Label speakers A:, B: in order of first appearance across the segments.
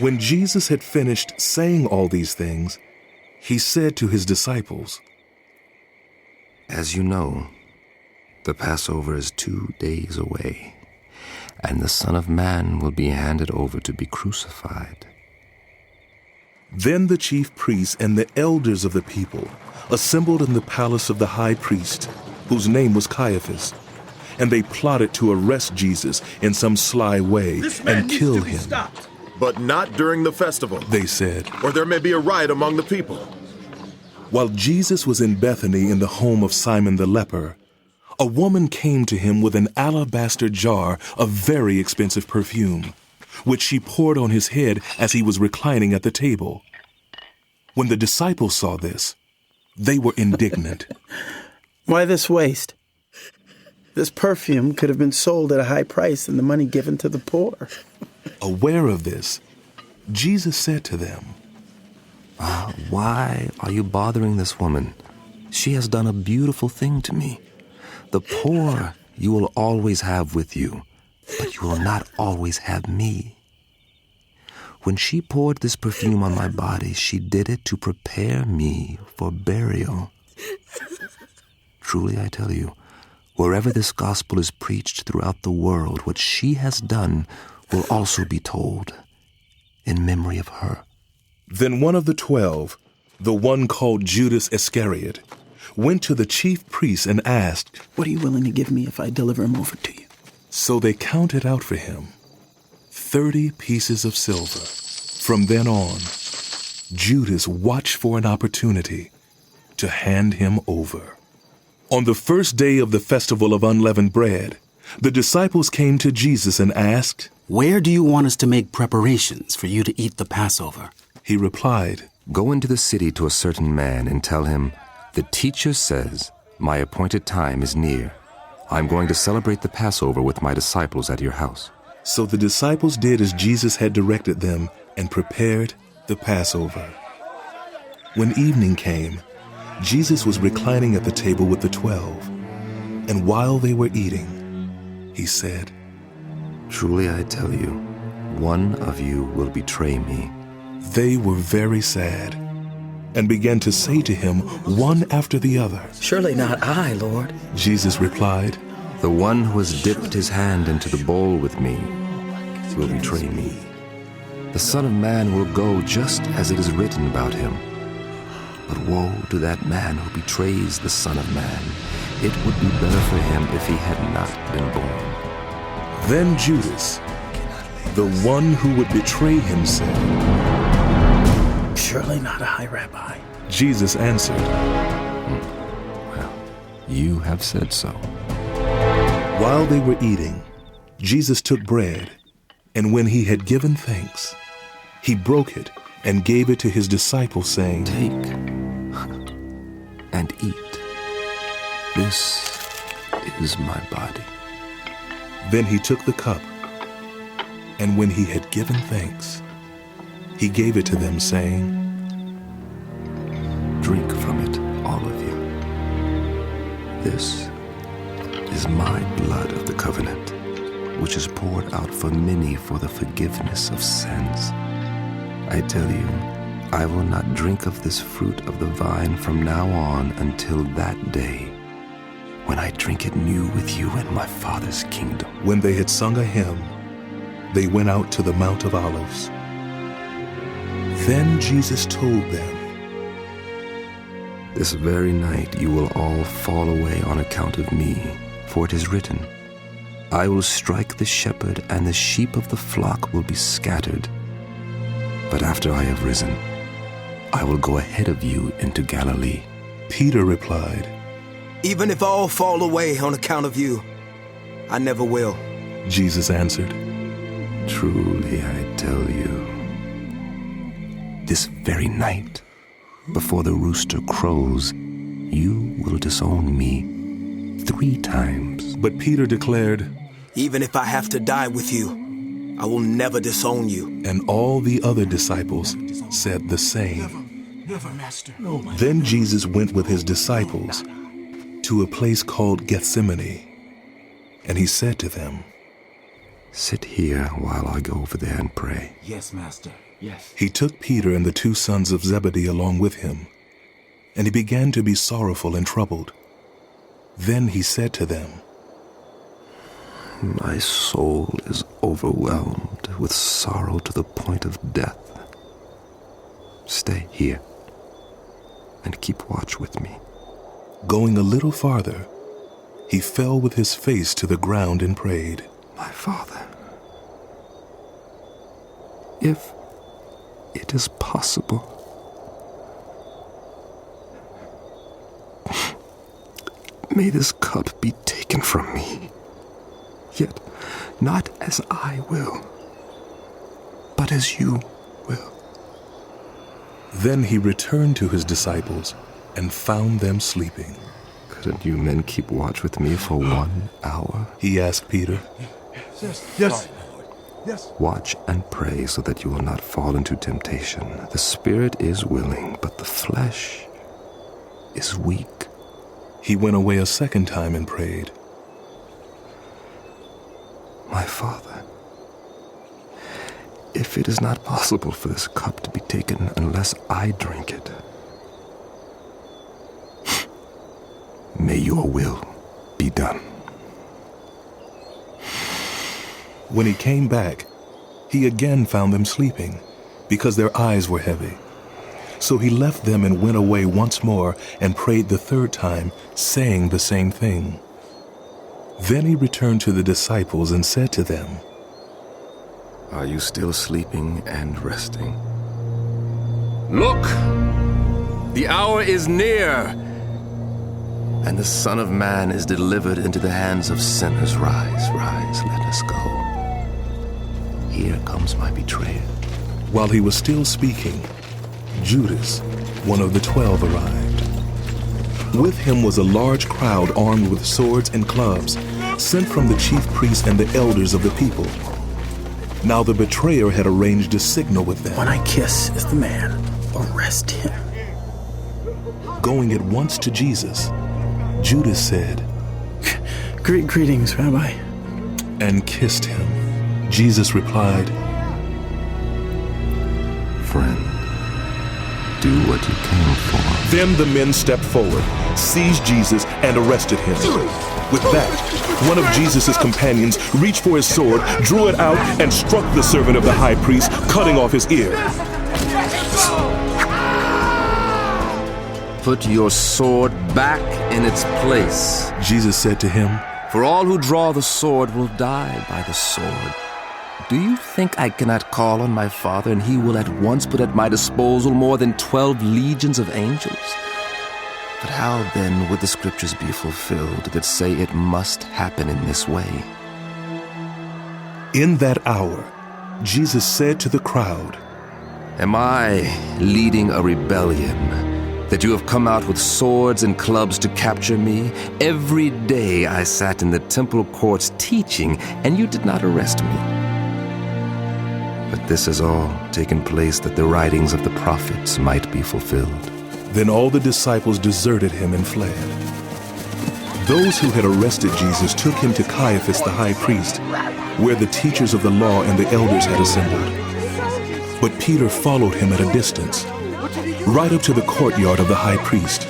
A: When Jesus had finished saying all these things, he said to his disciples,
B: "As you know, the Passover is 2 days away, and the Son of Man will be handed over to be crucified."
A: Then the chief priests and the elders of the people assembled in the palace of the high priest, whose name was Caiaphas, and they plotted to arrest Jesus in some sly way and kill him.
C: Stopped.
D: But not during the festival,
A: They said.
D: or there may be a riot among the people.
A: While Jesus was in Bethany in the home of Simon the leper, a woman came to him with an alabaster jar of very expensive perfume, which she poured on his head as he was reclining at the table. When the disciples saw this, they were indignant.
E: Why this waste? This perfume could have been sold at a high price and the money given to the poor.
A: Aware of this, Jesus said to them,
B: Why are you bothering this woman? She has done a beautiful thing to me. The poor you will always have with you, but you will not always have me. When she poured this perfume on my body, she did it to prepare me for burial. Truly I tell you, wherever this gospel is preached throughout the world, what she has done will also be told in memory of her.
A: Then one of the 12, the one called Judas Iscariot, went to the chief priests and asked,
E: "What are you willing to give me if I deliver him over to you?"
A: So they counted out for him 30 pieces of silver. From then on, Judas watched for an opportunity to hand him over. On the first day of the festival of unleavened bread, the disciples came to Jesus and asked,
F: "Where do you want us to make preparations for you to eat the Passover?"
A: He replied,
B: Go into the city to a certain man and tell him, the teacher says, my appointed time is near. I'm going to celebrate the Passover with my disciples at your house.
A: So the disciples did as Jesus had directed them and prepared the Passover. When evening came, Jesus was reclining at the table with the 12, and while they were eating, he said,
B: Truly I tell you, one of you will betray me.
A: They were very sad and began to say to him one after the other,
E: "Surely not I, Lord."
A: Jesus replied,
B: The one who has dipped his hand into the bowl with me will betray me. The Son of Man will go just as it is written about him. But woe to that man who betrays the Son of Man. It would be better for him if he had not been born.
A: Then Judas, the one who would betray him, said,
E: "Surely not I, Rabbi."
A: Jesus answered,
B: Well, you have said so.
A: While they were eating, Jesus took bread, and when he had given thanks, he broke it and gave it to his disciples, saying,
B: Take and eat. This is my body.
A: Then he took the cup, and when he had given thanks, he gave it to them, saying,
B: Drink from it, all of you. This is my blood of the covenant, which is poured out for many for the forgiveness of sins. I tell you, I will not drink of this fruit of the vine from now on until that day, when I drink it new with you in my Father's kingdom.
A: When they had sung a hymn, they went out to the Mount of Olives. Then Jesus told them,
B: This very night you will all fall away on account of me, for it is written, I will strike the shepherd, and the sheep of the flock will be scattered. But after I have risen, I will go ahead of you into Galilee.
A: Peter replied,
C: Even if all fall away on account of you, I never will.
A: Jesus answered,
B: Truly I tell you, this very night, before the rooster crows, you will disown me 3 times.
A: But Peter declared,
C: Even if I have to die with you, I will never disown you.
A: and all the other disciples said the same.
G: Never, Master.
A: Then Jesus went with his disciples to a place called Gethsemane, and he said to them,
B: Sit here while I go over there and pray.
G: Yes, Master.
A: He took Peter and the two sons of Zebedee along with him, and he began to be sorrowful and troubled. Then he said to them,
B: My soul is overwhelmed with sorrow to the point of death. Stay here and keep watch with me.
A: Going a little farther, he fell with his face to the ground and prayed,
B: My Father, if it is possible, may this cup be taken from me, yet not as I will, but as you will.
A: Then he returned to his disciples and found them sleeping.
B: Couldn't you men keep watch with me for 1 hour?
A: He asked Peter.
G: Yes.
B: Watch and pray so that you will not fall into temptation. The spirit is willing, but the flesh is weak.
A: He went away a second time and prayed,
B: My Father, if it is not possible for this cup to be taken unless I drink it, may your will be done.
A: When he came back, he again found them sleeping, because their eyes were heavy. So he left them and went away once more and prayed the third time, saying the same thing. Then he returned to the disciples and said to them,
B: Are you still sleeping and resting? Look! The hour is near, and the Son of Man is delivered into the hands of sinners. Rise, rise, let us go. Here comes my betrayer.
A: While he was still speaking, Judas, one of the 12, arrived. With him was a large crowd armed with swords and clubs, sent from the chief priests and the elders of the people. Now the betrayer had arranged a signal with them.
E: When I kiss is the man, arrest him.
A: Going at once to Jesus, Judas said,
E: Greetings, Rabbi.
A: and kissed him. Jesus replied,
B: Friend, do what you came for.
A: Then the men stepped forward, seized Jesus, and arrested him. With that, one of Jesus' companions reached for his sword, drew it out, and struck the servant of the high priest, cutting off his ear.
B: Put your sword back in its place.
A: Jesus said to him,
B: For all who draw the sword will die by the sword. Do you think I cannot call on my Father, and he will at once put at my disposal more than 12 legions of angels? But how then would the scriptures be fulfilled that say it must happen in this way?
A: In that hour, Jesus said to the crowd,
B: Am I leading a rebellion, that you have come out with swords and clubs to capture me? Every day I sat in the temple courts teaching, and you did not arrest me. But this has all taken place that the writings of the prophets might be fulfilled.
A: Then all the disciples deserted him and fled. Those who had arrested Jesus took him to Caiaphas the high priest, where the teachers of the law and the elders had assembled. But Peter followed him at a distance, right up to the courtyard of the high priest.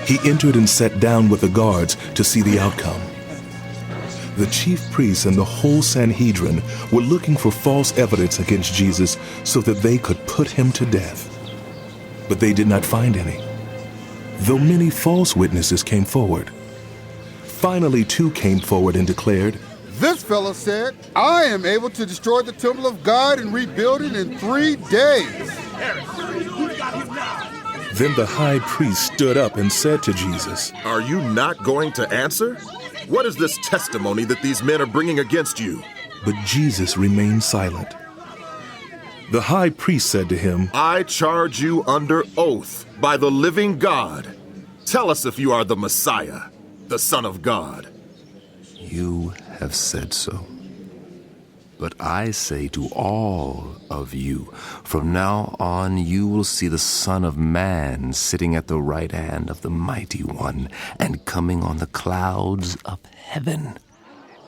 A: He entered and sat down with the guards to see the outcome. The chief priests and the whole Sanhedrin were looking for false evidence against Jesus so that they could put him to death. But they did not find any, though many false witnesses came forward. Finally, 2 came forward and declared,
G: This fellow said, I am able to destroy the temple of God and rebuild it in 3 days.
A: Then the high priest stood up and said to Jesus,
D: Are you not going to answer? What is this testimony that these men are bringing against you?
A: But Jesus remained silent. The high priest said to him,
D: I charge you under oath by the living God. Tell us if you are the Messiah, the Son of God.
B: You have said so. But I say to all of you, from now on you will see the Son of Man sitting at the right hand of the Mighty One and coming on the clouds of heaven.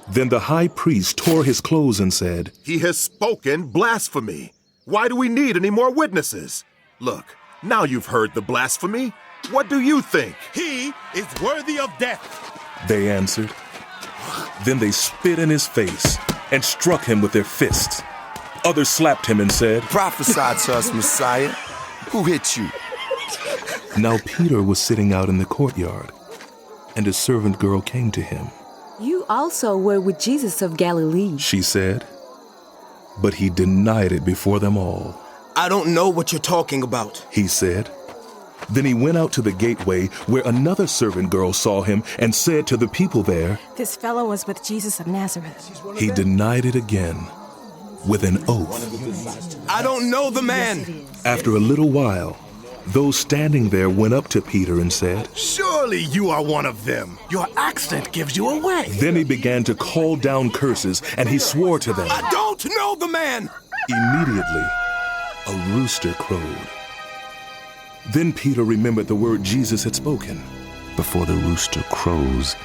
A: Then the high priest tore his clothes and said,
D: He has spoken blasphemy. Why do we need any more witnesses? Look, now you've heard the blasphemy. What do you think?
H: He is worthy of death.
A: They answered. Then they spit in his face and struck him with their fists. Others slapped him and said,
C: Prophesy to us, Messiah. Who hit you?
A: Now Peter was sitting out in the courtyard, and a servant girl came to him.
I: You also were with Jesus of Galilee,
A: She said, but he denied it before them all.
C: I don't know what you're talking about.
A: He said. Then he went out to the gateway where another servant girl saw him and said to the people there,
J: This fellow was with Jesus of Nazareth.
A: He denied it again with an oath.
C: I don't know the man.
A: After a little while, those standing there went up to Peter and said,
H: Surely you are one of them. Your accent gives you away.
A: Then he began to call down curses, and he swore to them.
C: I don't know the man.
A: Immediately, a rooster crowed. Then Peter remembered the word Jesus had spoken.
B: Before the rooster crows,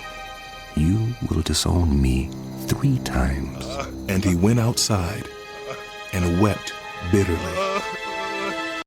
B: you will disown me 3 times.
A: And he went outside and wept bitterly.